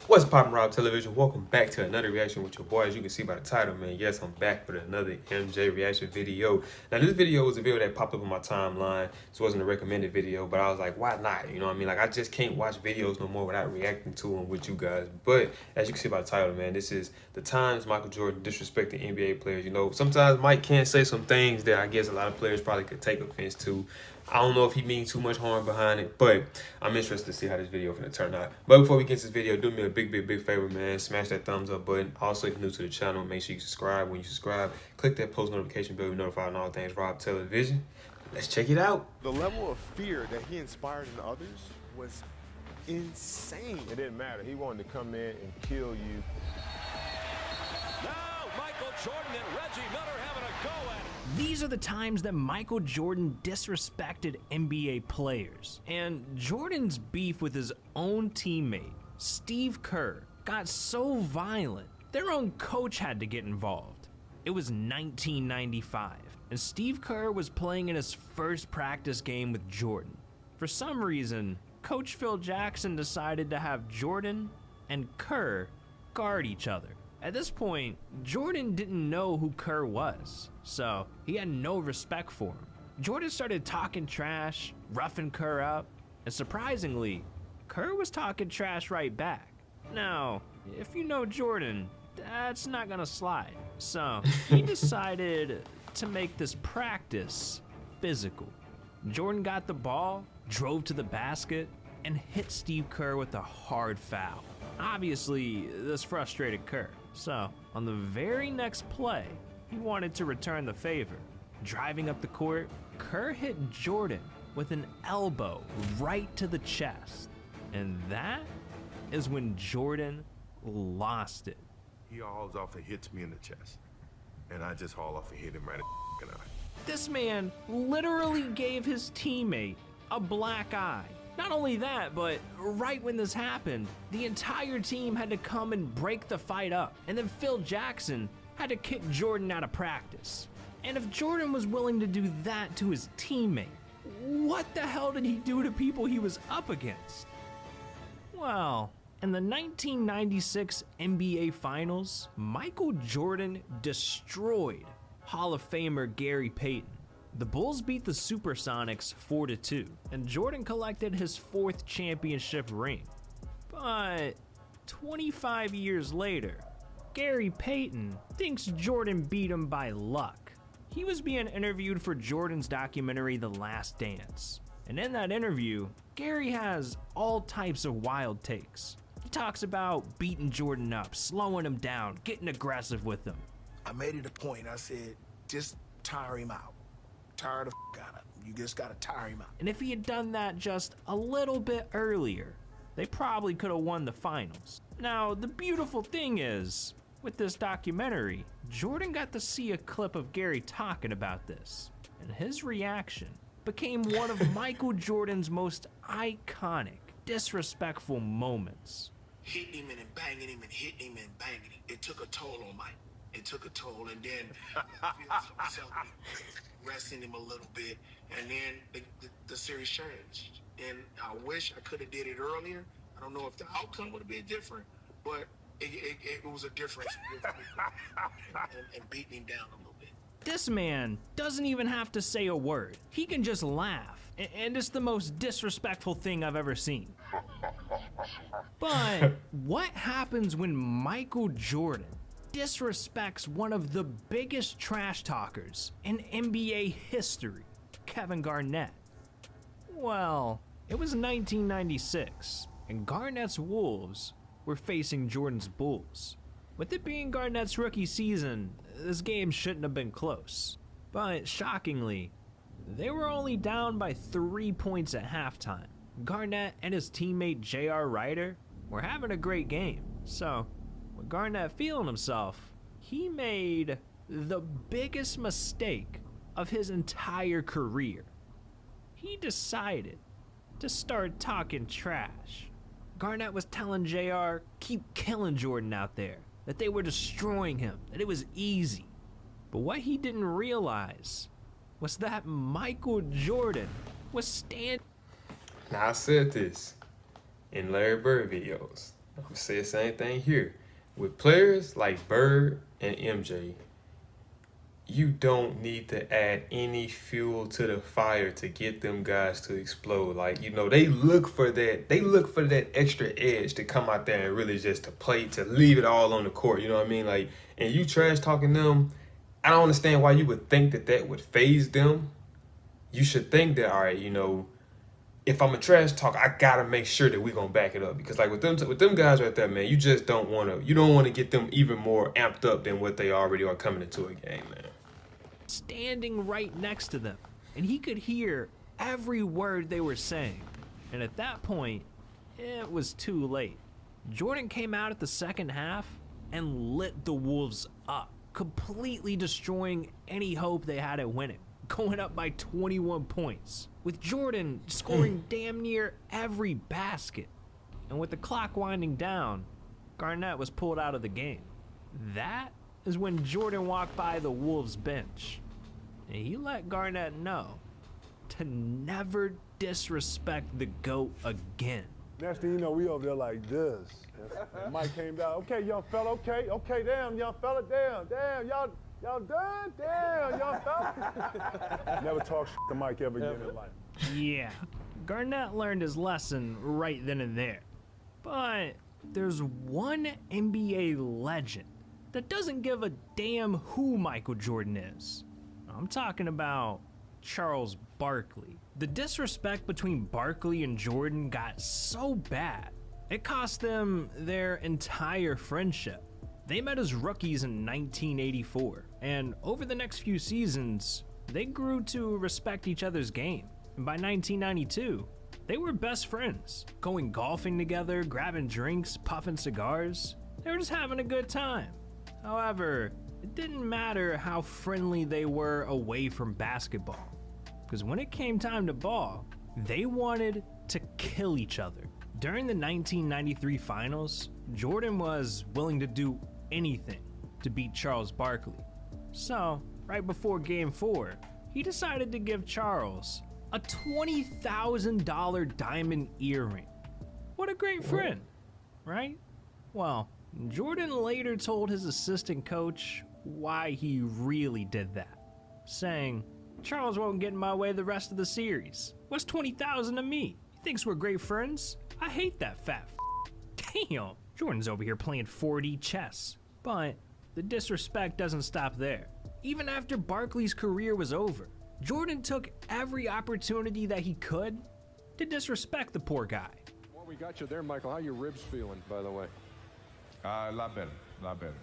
What's poppin', Rob Television? Welcome back to another reaction with your boy. As you can see by the title, man, yes, I'm back with another MJ reaction video. Now, this video was a video that popped up on my timeline. This wasn't a recommended video, but I was like, why not? You know what I mean? Like, I just can't watch videos no more without reacting to them with you guys. But as you can see by the title, man, this is the times Michael Jordan disrespected NBA players. You know, sometimes Mike can't say some things that I guess a lot of players probably could take offense to. I don't know if he means too much harm behind it, but I'm interested to see how this video is going to turn out. But before we get to this video, do me a big favor, man. Smash that thumbs up button. Also, if you're new to the channel, make sure you subscribe. When you subscribe, click that post notification bell to be notified on all things Rob Television. Let's check it out. The level of fear that he inspired in others was insane. It didn't matter. He wanted to come in and kill you. Now Michael Jordan and Reggie Miller having a go at it. These are the times that Michael Jordan disrespected NBA players. And Jordan's beef with his own teammate, Steve Kerr, got so violent, their own coach had to get involved. It was 1995, and Steve Kerr was playing in his first practice game with Jordan. For some reason, Coach Phil Jackson decided to have Jordan and Kerr guard each other. At this point, Jordan didn't know who Kerr was, so he had no respect for him. Jordan started talking trash, roughing Kerr up, and surprisingly, Kerr was talking trash right back. Now, if you know Jordan, that's not gonna slide. So he decided to make this practice physical. Jordan got the ball, drove to the basket, and hit Steve Kerr with a hard foul. Obviously, this frustrated Kerr. So, on the very next play, he wanted to return the favor. Driving up the court, Kerr hit Jordan with an elbow right to the chest. And that is when Jordan lost it. He hauls off and hits me in the chest. And I just haul off and hit him right in the eye. This man literally gave his teammate a black eye. Not only that, but right when this happened, the entire team had to come and break the fight up, and then Phil Jackson had to kick Jordan out of practice. And if Jordan was willing to do that to his teammate, what the hell did he do to people he was up against? Well, in the 1996 NBA Finals, Michael Jordan destroyed Hall of Famer Gary Payton. The Bulls beat the Supersonics 4-2, and Jordan collected his fourth championship ring. But 25 years later, Gary Payton thinks Jordan beat him by luck. He was being interviewed for Jordan's documentary The Last Dance, and in that interview, Gary has all types of wild takes. He talks about beating Jordan up, slowing him down, getting aggressive with him. I made it a point. I said, just tire him out. Tire the f out of him. You just gotta tire him out. And if he had done that just a little bit earlier, they probably could have won the finals. Now, the beautiful thing is, with this documentary, Jordan got to see a clip of Gary talking about this, and his reaction became one of Michael Jordan's most iconic, disrespectful moments. Hitting him and banging him and hitting him and banging him. It took a toll on Mike. It took a toll, and then myself resting him a little bit, and then the series changed. And I wish I could have did it earlier. I don't know if the outcome would have been different, but it was a difference and beating him down a little bit. This man doesn't even have to say a word. He can just laugh, and it's the most disrespectful thing I've ever seen. But what happens when Michael Jordan disrespects one of the biggest trash talkers in NBA history, Kevin Garnett? Well, it was 1996, and Garnett's Wolves were facing Jordan's Bulls. With it being Garnett's rookie season, this game shouldn't have been close. But shockingly, they were only down by 3 points at halftime. Garnett and his teammate J.R. Ryder were having a great game, so with Garnett feeling himself, he made the biggest mistake of his entire career. He decided to start talking trash. Garnett was telling JR, keep killing Jordan out there, that they were destroying him, that it was easy. But what he didn't realize was that Michael Jordan was standing. Now, I said this in Larry Bird videos. I'm gonna say the same thing here. With players like Bird and MJ, you don't need to add any fuel to the fire to get them guys to explode. Like, you know, they look for that extra edge to come out there and really just to play, to leave it all on the court. You know what I mean? Like, and you trash talking them, I don't understand why you would think that would phase them. You should think that, all right, you know, if I'm a trash talk, I gotta make sure that we're gonna back it up, because like with them guys right there, man, you just don't want to get them even more amped up than what they already are coming into a game, man. Standing right next to them, and he could hear every word they were saying. And at that point, it was too late. Jordan came out at the second half and lit the Wolves up, completely destroying any hope they had at winning, going up by 21 points, with Jordan scoring damn near every basket. And with the clock winding down, Garnett was pulled out of the game. That is when Jordan walked by the Wolves bench, and he let Garnett know to never disrespect the GOAT again. Next thing you know, we over there like this. And Mike came down. Okay, young fella. Okay, damn, young fella. Damn, y'all done? Damn, young fella. Never talk shit to Mike ever again in life. Yeah, Garnett learned his lesson right then and there. But there's one NBA legend that doesn't give a damn who Michael Jordan is. I'm talking about Charles Barkley. The disrespect between Barkley and Jordan got so bad, it cost them their entire friendship. They met as rookies in 1984, and over the next few seasons, they grew to respect each other's game. And by 1992, they were best friends, going golfing together, grabbing drinks, puffing cigars. They were just having a good time. However, it didn't matter how friendly they were away from basketball, because when it came time to ball, they wanted to kill each other. During the 1993 finals, Jordan was willing to do anything to beat Charles Barkley. So, right before Game 4, he decided to give Charles a $20,000 diamond earring. What a great friend, right? Well, Jordan later told his assistant coach why he really did that, saying, "Charles won't get in my way the rest of the series. What's 20,000 to me? He thinks we're great friends? I hate that fat Damn, Jordan's over here playing 4D chess." But the disrespect doesn't stop there. Even after Barkley's career was over, Jordan took every opportunity that he could to disrespect the poor guy. Well, we got you there, Michael. How are your ribs feeling, by the way? A lot better.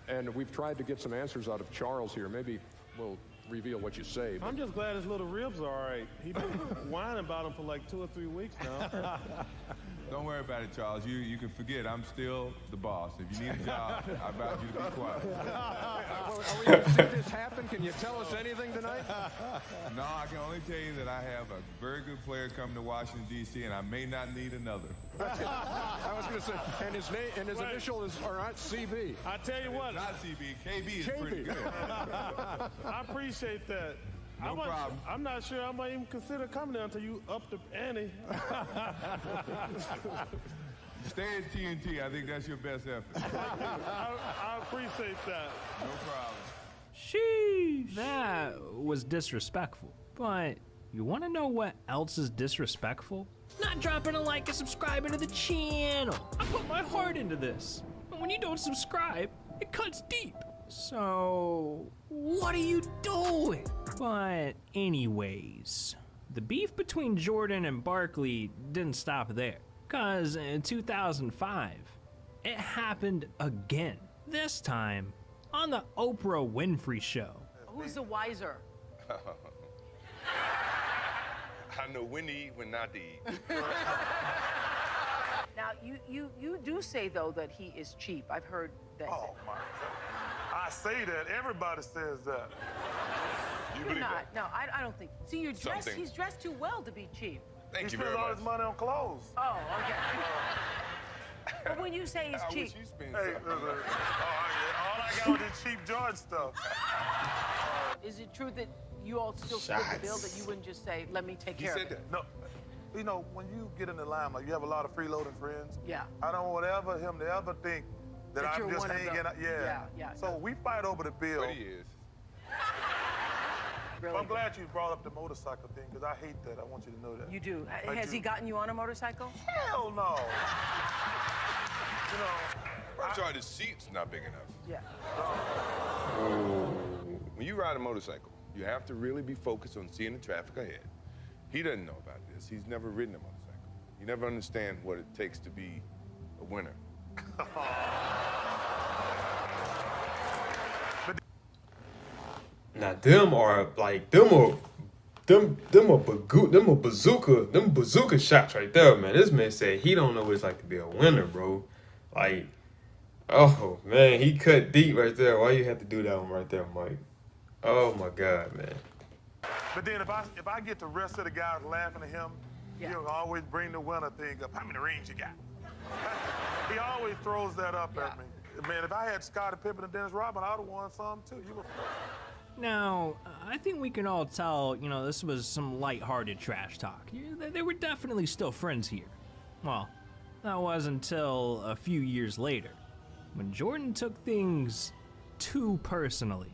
And we've tried to get some answers out of Charles here. Maybe we'll reveal what you say. I'm just glad his little ribs are all right. He's been whining about them for like 2 or 3 weeks now. Don't worry about it, Charles. You can forget I'm still the boss. If you need a job, I advise you to be quiet. Well, are we going to see this happen? Can you tell us anything tonight? No, I can only tell you that I have a very good player coming to Washington, D.C., and I may not need another. I was going to say, and his name and his initial are not CB. I tell you what. Not CB. KB is pretty good. I appreciate that. No problem. I'm not sure I might even consider coming down until you up the ante. Stay at TNT. I think that's your best effort. I appreciate that. No problem. Sheesh. That was disrespectful. But you want to know what else is disrespectful? Not dropping a like and subscribing to the channel. I put my heart into this. But when you don't subscribe, it cuts deep. So, what are you doing? But anyways, the beef between Jordan and Barkley didn't stop there. Cause in 2005, it happened again. This time, on the Oprah Winfrey Show. Who's the wiser? I know when to eat, when not to eat. Now, you do say, though, that he is cheap. I've heard that. Oh, my God. I say that. Everybody says that. You do not. No, I don't think. See, he's dressed too well to be cheap. Thank He you very spends all much. his money on clothes. Oh, okay. But when you say he's I cheap, wish you spent Hey, something. all I got was this cheap Jordan stuff. is it true that you all still split the bill, that you wouldn't just say, let me take He care of said it? that. you know, when you get in the limelight, you have a lot of freeloading friends. Yeah. I don't want him to ever think that I'm you're just one of hanging out. them. Yeah. Yeah. So we fight over the bill. But he is. Really I'm glad you brought up the motorcycle thing, because I hate that. I want you to know that. You do. I Has do. he gotten you on a motorcycle? Hell no. You know, I'm sorry, the seat's not big enough. Yeah. When you ride a motorcycle, you have to really be focused on seeing the traffic ahead. He doesn't know about this. He's never ridden a motorcycle. You never understand what it takes to be a winner. Now them are like them bazooka shots right there, man. This man said he don't know what it's like to be a winner, bro. Like, oh man, he cut deep right there. Why you have to do that one right there, Mike? Oh my God, man. but then if I get the rest of the guys laughing at him, he'll always bring the winner thing up. How many rings you got? He always throws that up at me. Man, if I had Scottie Pippen and Dennis Rodman, I would have won some too. Now, I think we can all tell, this was some lighthearted trash talk. They were definitely still friends here. Well, that was until a few years later, when Jordan took things too personally.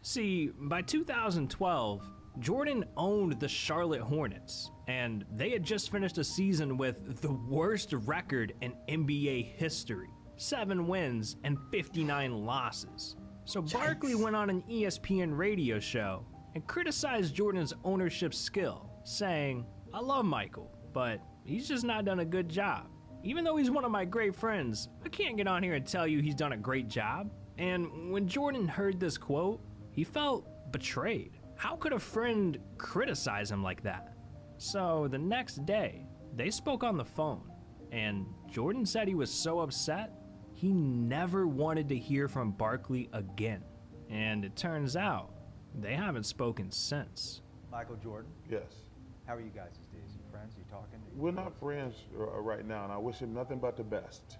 See, by 2012, Jordan owned the Charlotte Hornets, and they had just finished a season with the worst record in NBA history, 7 wins and 59 losses. So Barkley went on an ESPN radio show and criticized Jordan's ownership skill, saying, "I love Michael, but he's just not done a good job. Even though he's one of my great friends, I can't get on here and tell you he's done a great job." And when Jordan heard this quote, he felt betrayed. How could a friend criticize him like that? So the next day, they spoke on the phone, and Jordan said he was so upset, he never wanted to hear from Barkley again. And it turns out, they haven't spoken since. Michael Jordan, Yes. how are you guys these days? You friends? You talking? We're not friends right now, and I wish him nothing but the best.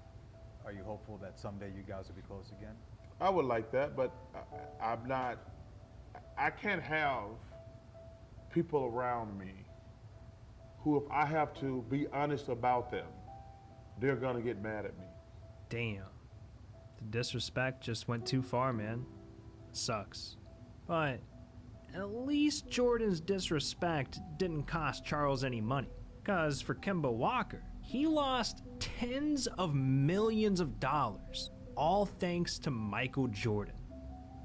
Are you hopeful that someday you guys will be close again? I would like that, but I'm not. I can't have people around me who, if I have to be honest about them, they're gonna get mad at me. Damn. The disrespect just went too far, man. Sucks. But at least Jordan's disrespect didn't cost Charles any money. Because for Kemba Walker, he lost tens of millions of dollars, all thanks to Michael Jordan.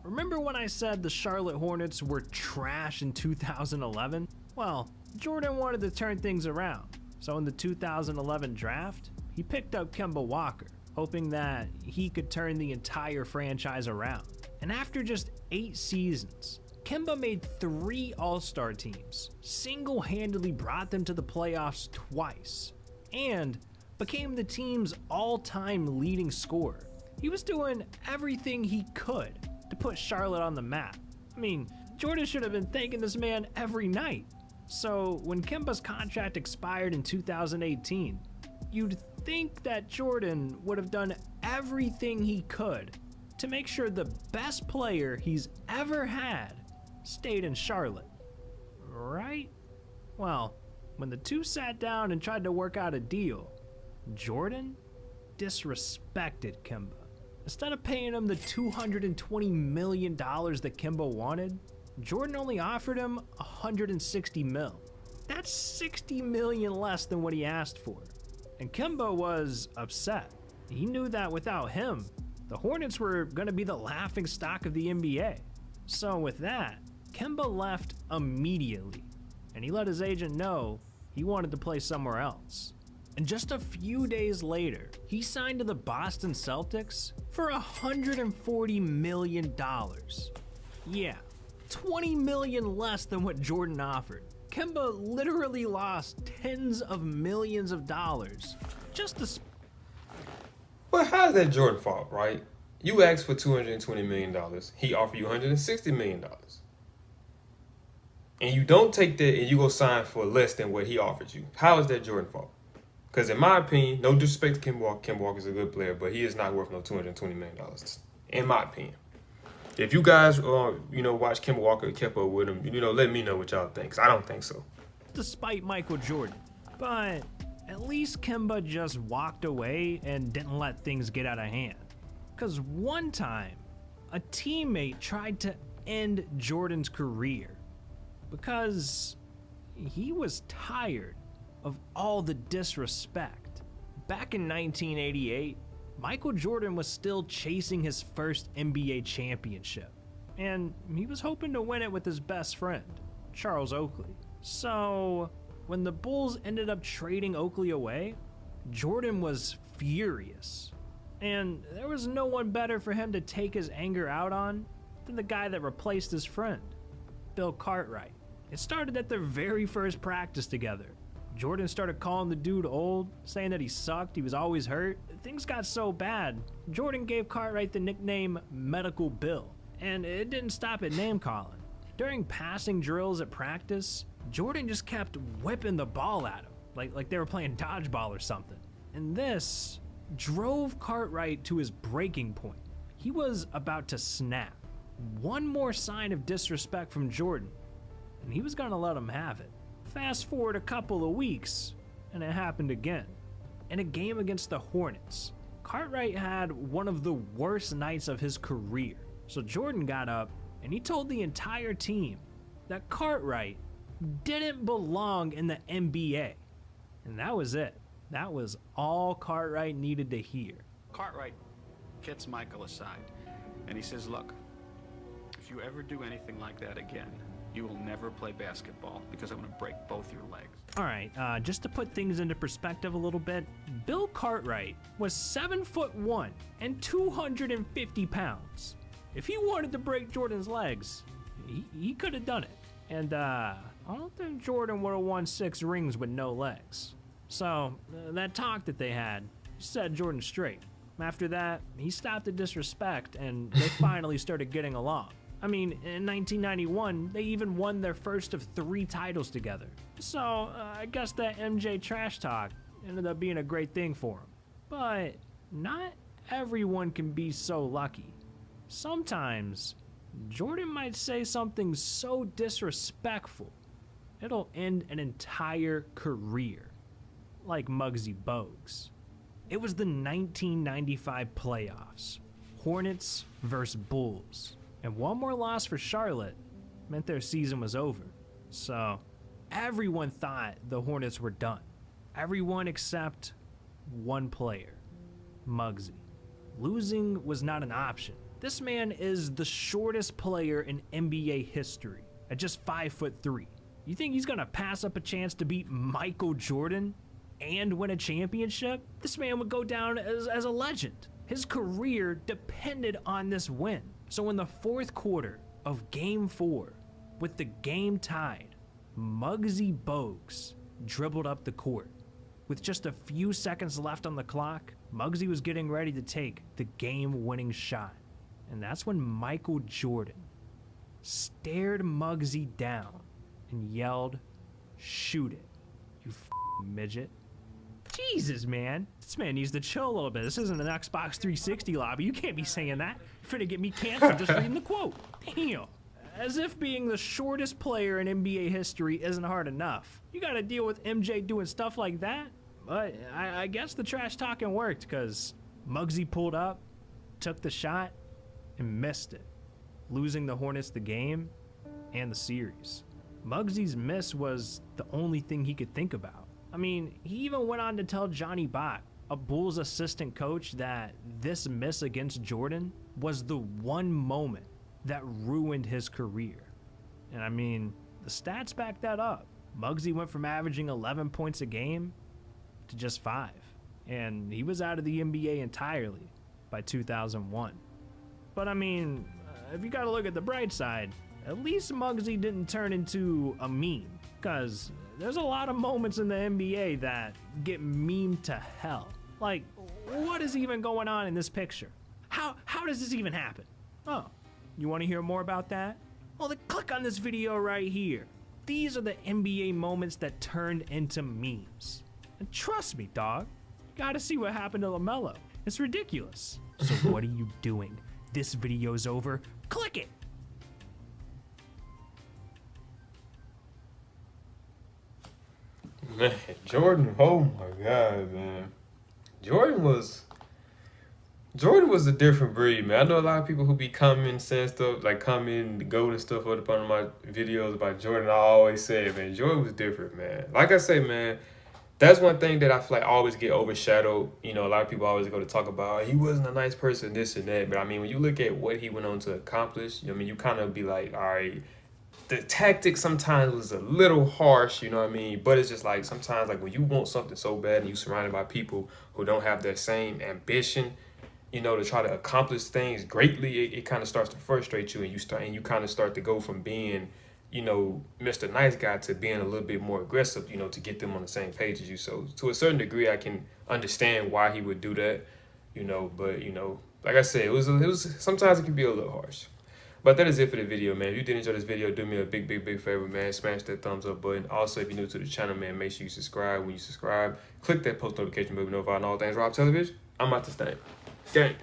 Remember when I said the Charlotte Hornets were trash in 2011? Well, Jordan wanted to turn things around. So in the 2011 draft, he picked up Kemba Walker, hoping that he could turn the entire franchise around. And after just 8 seasons, Kemba made 3 All-Star teams, single-handedly brought them to the playoffs twice, and became the team's all-time leading scorer. He was doing everything he could to put Charlotte on the map. I mean, Jordan should have been thanking this man every night. So when Kemba's contract expired in 2018, you'd think that Jordan would have done everything he could to make sure the best player he's ever had stayed in Charlotte. Right? Well, when the two sat down and tried to work out a deal, Jordan disrespected Kemba. Instead of paying him the $220 million that Kemba wanted, Jordan only offered him $160 million. That's $60 million less than what he asked for. And Kemba was upset. He knew that without him, the Hornets were going to be the laughing stock of the NBA. So with that, Kemba left immediately, and he let his agent know he wanted to play somewhere else. And just a few days later, he signed to the Boston Celtics for $140 million. Yeah, $20 million less than what Jordan offered. Kemba literally lost tens of millions of dollars just to... But how's that Jordan fault, right? You asked for $220 million. He offered you $160 million. And you don't take that and you go sign for less than what he offered you. How is that Jordan fault? Because in my opinion, no disrespect to Kemba Walker. Kemba Walker is a good player, but he is not worth no $220 million, in my opinion. If you guys, watch Kemba Walker, kept up with him, let me know what y'all think, because I don't think so. Despite Michael Jordan, But at least Kemba just walked away and didn't let things get out of hand. Because one time, a teammate tried to end Jordan's career because he was tired of all the disrespect. Back in 1988, Michael Jordan was still chasing his first NBA championship, and he was hoping to win it with his best friend, Charles Oakley. So when the Bulls ended up trading Oakley away, Jordan was furious, and there was no one better for him to take his anger out on than the guy that replaced his friend, Bill Cartwright. It started at their very first practice together. Jordan started calling the dude old, saying that he sucked, he was always hurt. Things got so bad, Jordan gave Cartwright the nickname Medical Bill, and it didn't stop at name calling. During passing drills at practice, Jordan just kept whipping the ball at him, like they were playing dodgeball or something. And this drove Cartwright to his breaking point. He was about to snap. One more sign of disrespect from Jordan, and he was gonna let him have it. Fast forward a couple of weeks, and it happened again. In a game against the Hornets, Cartwright had one of the worst nights of his career. So Jordan got up, and he told the entire team that Cartwright didn't belong in the NBA. And that was it. That was all Cartwright needed to hear. Cartwright gets Michael aside, and he says, look, if you ever do anything like that again, you will never play basketball because I'm going to break both your legs. All right, just to put things into perspective a little bit, Bill Cartwright was 7'1" and 250 pounds. If he wanted to break Jordan's legs, he could have done it. And I don't think Jordan would have won 6 rings with no legs. So that talk that they had set Jordan straight. After that, he stopped the disrespect and they finally started getting along. I mean, in 1991, they even won their first of 3 titles together. So I guess that MJ trash talk ended up being a great thing for him. But not everyone can be so lucky. Sometimes Jordan might say something so disrespectful, it'll end an entire career, like Muggsy Bogues. It was the 1995 playoffs, Hornets versus Bulls. And one more loss for Charlotte meant their season was over. So everyone thought the Hornets were done. Everyone except one player, Muggsy. Losing was not an option. This man is the shortest player in NBA history at just 5'3". You think he's gonna pass up a chance to beat Michael Jordan and win a championship? This man would go down as a legend. His career depended on this win. So in the fourth quarter of Game 4, with the game tied, Muggsy Bogues dribbled up the court. With just a few seconds left on the clock, Muggsy was getting ready to take the game-winning shot. And that's when Michael Jordan stared Muggsy down and yelled, "Shoot it, you midget." Jesus, man. This man needs to chill a little bit. This isn't an Xbox 360 lobby. You can't be saying that. You're finna get me canceled just reading the quote. Damn. As if being the shortest player in NBA history isn't hard enough. You gotta deal with MJ doing stuff like that? But I guess the trash talking worked, because Muggsy pulled up, took the shot, and missed it, losing the Hornets the game and the series. Muggsy's miss was the only thing he could think about. I mean, he even went on to tell Johnny Bach, a Bulls assistant coach, that this miss against Jordan was the one moment that ruined his career. And I mean, the stats back that up. Muggsy went from averaging 11 points a game to just 5. And he was out of the NBA entirely by 2001. But I mean, if you gotta look at the bright side, at least Muggsy didn't turn into a meme. Because there's a lot of moments in the NBA that get memed to hell. Like, what is even going on in this picture? How does this even happen? Oh, you want to hear more about that? Well, then click on this video right here. These are the NBA moments that turned into memes. And trust me, dog, you gotta see what happened to LaMelo. It's ridiculous. So what are you doing? This video's over. Click it. Man, Jordan, oh my God, man. Jordan was a different breed, man. I know a lot of people who be commenting, saying stuff, like commenting, gold and stuff up on my videos about Jordan. I always say, man, Jordan was different, man. Like I say, man, that's one thing that I feel like always get overshadowed. You know, a lot of people always go to talk about, he wasn't a nice person, this and that. But I mean, when you look at what he went on to accomplish, I mean, you kind of be like, all right, the tactic sometimes was a little harsh, you know what I mean? But it's just like sometimes, like when you want something so bad and you surrounded by people who don't have that same ambition, you know, to try to accomplish things greatly, it kind of starts to frustrate you, and you kind of start to go from being, you know, Mr. Nice Guy to being a little bit more aggressive, you know, to get them on the same page as you. So to a certain degree, I can understand why he would do that, you know, but you know, like I said, it was sometimes it can be a little harsh. But that is it for the video, man. If you did enjoy this video, do me a big favor, man. Smash that thumbs up button. Also, if you're new to the channel, man, make sure you subscribe. When you subscribe, click that post notification bell to be notified on all things Rob Television. I'm out this thing. Gang.